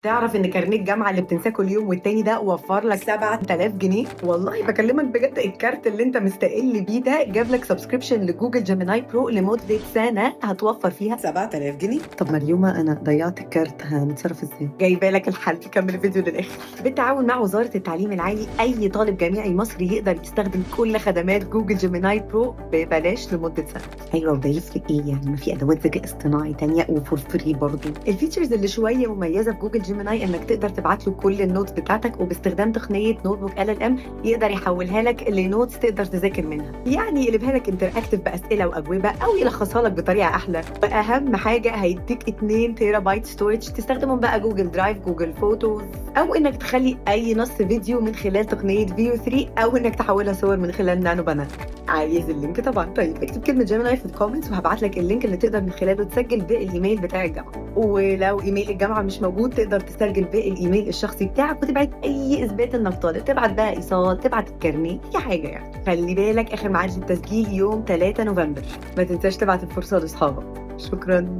تعرف ان كارنيه الجامعه اللي بتنساه كل يوم والتاني ده وفر لك 7000 جنيه؟ والله بكلمك بجد، الكارت اللي انت مستقل بيه ده جاب لك سبسكريبشن لجوجل جيميناي برو لمده سنه هتوفر فيها 7000 جنيه. طب مريومه انا ضيعت الكارت، هنتصرف ازاي؟ جايبه لك الحل، كمل الفيديو للاخر. بالتعاون مع وزاره التعليم العالي اي طالب جامعي مصري يقدر يستخدم كل خدمات جوجل جيميناي برو ببلاش لمده سنه. ايوه، وده يفرق ايه يعني؟ ما في ادوات ذكاء اصطناعي تانية وفور فري برضه. الفيتشرز اللي شويه مميزه في جوجل جيميناي انك تقدر تبعت له كل النوتس بتاعتك، وباستخدام تقنيه نوت بوك LLM يقدر يحولها لك لنوتس تقدر تذاكر منها، يعني يقلبها لك انتراكتيف باسئله واجوبه او يلخصها لك بطريقه احلى. واهم حاجه هيديك 2 تيرا بايت ستورج تستخدمهم بقى جوجل درايف، جوجل فوتوز، او انك تخلي اي نص فيديو من خلال تقنيه فيو 3، او انك تحولها صور من خلال نانو بانر. عايز اللينك طبعا؟ طيب اكتب كلمه جيميناي في الكومنتس وهبعت لك اللينك اللي تقدر من خلاله تسجل بالايميل بتاع الجامعه. ولو ايميل الجامعه مش موجود تقدر تسجل بالايميل الشخصي بتاعك وتبعت اي اثبات انك طالب، تبعت بقى ايصال، تبعت الكارنيه، اي حاجه يعني. خلي بالك اخر ميعاد للتسجيل يوم 3 نوفمبر. ما تنساش تبعت الفرصه لاصحابك. شكرا.